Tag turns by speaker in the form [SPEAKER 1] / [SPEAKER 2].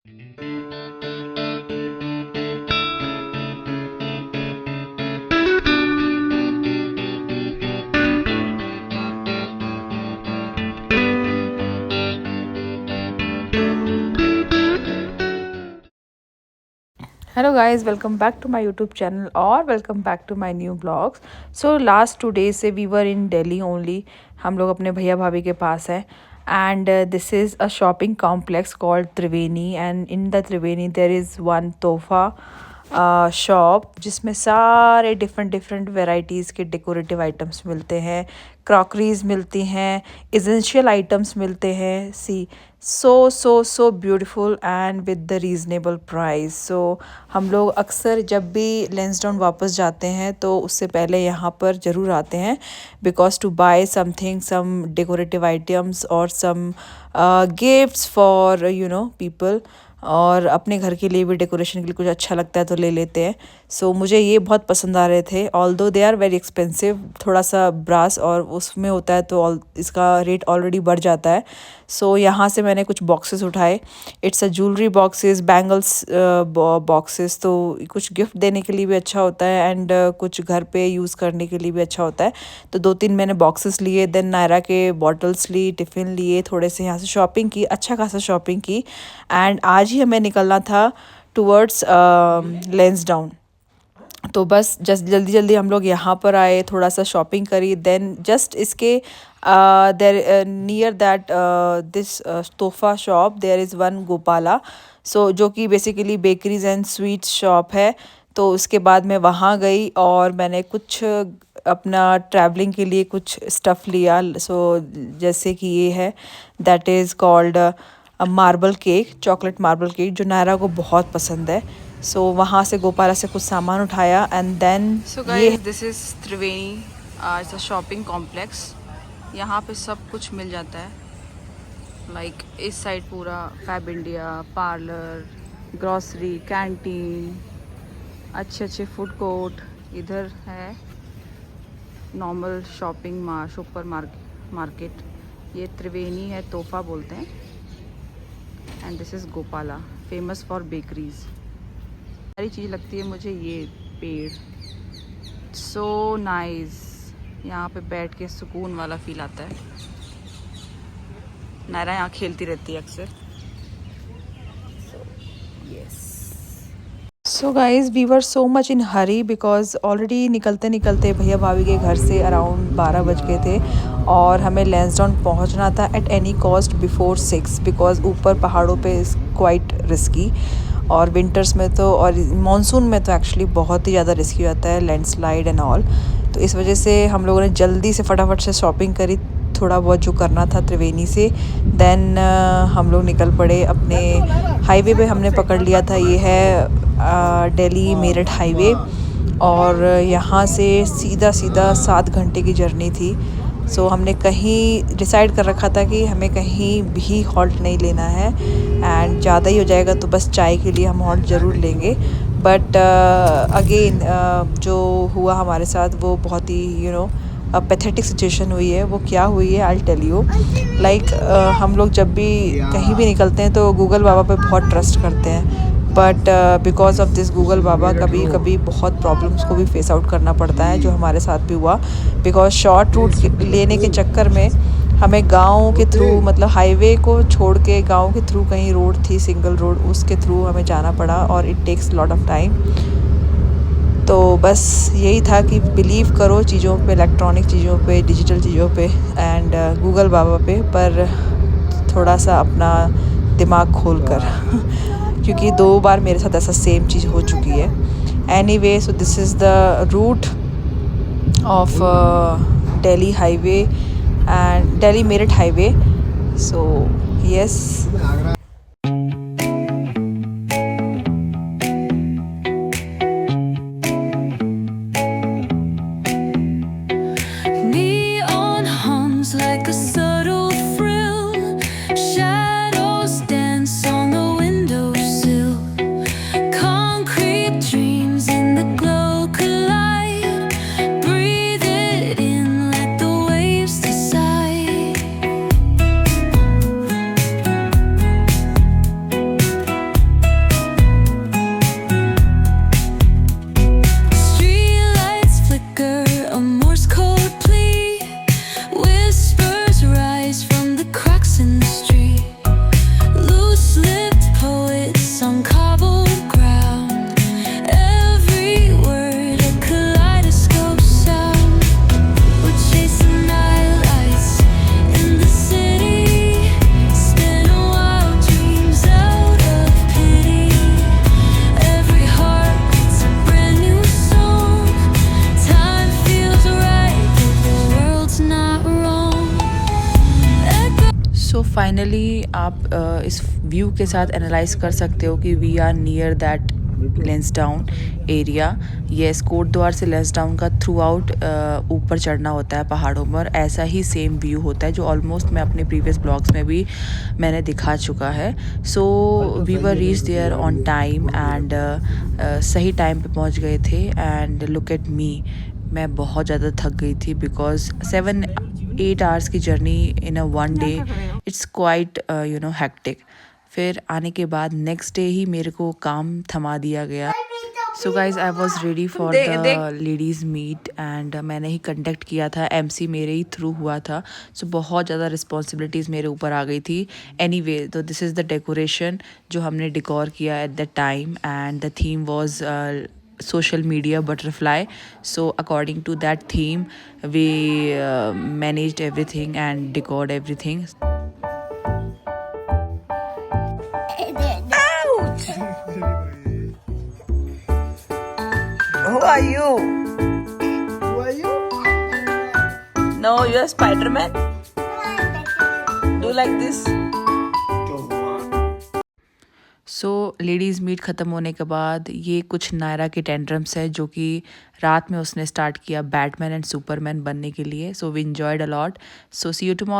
[SPEAKER 1] Hello guys, welcome back to my YouTube channel or welcome back to my new vlogs. So last 2 days से we were in Delhi only. हम लोग अपने भैया भाभी के पास हैं and this is a shopping complex called Triveni and in the Triveni there is one Tofa shop जिसमें सारे डिफरेंट डिफरेंट वेराइटीज़ के डेकोरेटिव आइटम्स मिलते हैं, क्रॉकरीज मिलती हैं, एसेंशियल आइटम्स मिलते हैं. See so so so beautiful and with the reasonable price. So हम लोग अक्सर जब भी लेंसडाउन वापस जाते हैं तो उससे पहले यहाँ पर ज़रूर आते हैं because to buy something, some decorative items और सम गिफ्ट्स फॉर पीपल, और अपने घर के लिए भी डेकोरेशन के लिए कुछ अच्छा लगता है तो ले लेते हैं. सो मुझे ये बहुत पसंद आ रहे थे. Although they are very expensive, थोड़ा सा ब्रास और उसमें होता है तो इसका रेट ऑलरेडी बढ़ जाता है. सो यहाँ से मैंने कुछ बॉक्सेस उठाए. It's a jewellery boxes, bangles boxes, तो कुछ गिफ्ट देने के लिए भी अच्छा होता है एंड कुछ घर पे यूज़ करने के लिए भी अच्छा होता है. तो 2-3 मैंने बॉक्सेस लिए, देन नायरा के बॉटल्स ली, टिफ़िन लिए, थोड़े से यहाँ से शॉपिंग की, अच्छा खासा शॉपिंग की. एंड आज ही हमें निकलना था टूवर्ड्स लेंसडाउन. तो बस जस्ट जल्दी जल्दी हम लोग यहाँ पर आए, थोड़ा सा शॉपिंग करी. देन जस्ट इसके देर नियर दैट दिस तोहफ़ा shop there is one Gopala. So जो कि basically bakeries and sweets shop है. तो उसके बाद मैं वहाँ गई और मैंने कुछ अपना ट्रैवलिंग के लिए कुछ स्टफ़ लिया. सो जैसे कि ये है, that is called marble cake, chocolate marble cake, जो नायरा को बहुत पसंद है. सो वहाँ से गोपाला से कुछ सामान उठाया and then so guys this is Triveni. It's a shopping complex. यहाँ पे सब कुछ मिल जाता है. लाइक इस साइड पूरा Fabindia, parlour, grocery, canteen, अच्छे अच्छे फूड कोर्ट. इधर है नॉर्मल शॉपिंग सुपर मार्केट. ये त्रिवेणी है, तोहफ़ा बोलते हैं. And this is Gopala, famous for bakeries. सारी चीज़ लगती है मुझे ये पेड़. So nice. यहाँ पे बैठ के सुकून वाला फील आता है. नायरा यहाँ खेलती रहती है अक्सर. So guys we were so much in hurry because already निकलते निकलते भैया भाभी के घर से अराउंड 12 बज गए थे और हमें लेंसडाउन पहुंचना था at any cost before 6 because ऊपर पहाड़ों पे इज़ क्वाइट रिस्की. और विंटर्स में तो और मानसून में तो एक्चुअली बहुत ही ज़्यादा रिस्की होता है, लैंडस्लाइड एंड ऑल. तो इस वजह से हम लोगों ने जल्दी से फटाफट से शॉपिंग करी, थोड़ा बहुत जो करना था त्रिवेणी से. देन हम लोग निकल पड़े अपने हाईवे पे. हमने पकड़ लिया था, ये है दिल्ली मेरठ हाईवे, और यहाँ से सीधा सीधा 7 घंटे की जर्नी थी. सो हमने कहीं डिसाइड कर रखा था कि हमें कहीं भी हॉल्ट नहीं लेना है एंड ज़्यादा ही हो जाएगा तो बस चाय के लिए हम हॉल्ट ज़रूर लेंगे. बट अगेन जो हुआ हमारे साथ वो बहुत ही पैथेटिक सिचुएशन हुई है. वो क्या हुई है आई टेल यू. लाइक हम लोग जब भी कहीं भी निकलते हैं तो गूगल बाबा पे बहुत ट्रस्ट करते हैं, but because of this Google बाबा कभी कभी बहुत प्रॉब्लम्स को भी फेस आउट करना पड़ता है, जो हमारे साथ भी हुआ. बिकॉज शॉर्ट रूट लेने के चक्कर में हमें गांव के थ्रू, मतलब हाईवे को छोड़ के गांव के थ्रू कहीं रोड थी, सिंगल रोड, उसके थ्रू हमें जाना पड़ा और it takes lot of time. तो बस यही था कि बिलीव करो चीज़ों पे, इलेक्ट्रॉनिक चीज़ों पे, डिजिटल चीज़ों पे एंड गूगल बाबा पे, पर थोड़ा सा अपना दिमाग खोल कर क्योंकि 2 बार मेरे साथ ऐसा सेम चीज़ हो चुकी है. Anyway, so this is the route of Delhi highway and Delhi Meerut highway. So yes.
[SPEAKER 2] Neon hums like a subtle thrill. Shadows dance on the windowsill. Concrete dreams in the glow collide. Breathe it in, let the waves decide.
[SPEAKER 1] Finally आप इस view के साथ analyse कर सकते हो कि we are near that Lansdowne area. Yes, Kotdwar से लेंसडाउन का थ्रू आउट ऊपर चढ़ना होता है पहाड़ों पर। ऐसा ही सेम व्यू होता है जो ऑलमोस्ट मैं अपने प्रीवियस ब्लॉग्स में भी मैंने दिखा चुका है। So we were reach there on time and सही टाइम पे पहुंच गए थे। एंड लुक एट मी, मैं बहुत ज़्यादा थक गई थी बिकॉज 7-8 आवर्स की journey in a one day, it's quite hectic. फिर आने के बाद नेक्स्ट डे ही मेरे को काम थमा दिया गया। So guys I was ready for the ladies meet and मैंने ही कंडक्ट किया था, MC मेरे ही थ्रू हुआ था। सो बहुत ज़्यादा रिस्पॉन्सिबिलिटीज़ मेरे ऊपर आ गई थी। एनी वे, तो दिस इज़ द डेकोरेशन जो हमने डिकोर किया at the time and the theme was social media butterfly. So according to that theme we managed everything and decored everything. Ouch! Who are you? No, you are Spider-Man. Do like this. So ladies meet ख़त्म होने के बाद ये कुछ नायरा के tantrums है जो कि रात में उसने स्टार्ट किया बैटमैन एंड सुपरमैन बनने के लिए। So we enjoyed a lot. So see you tomorrow.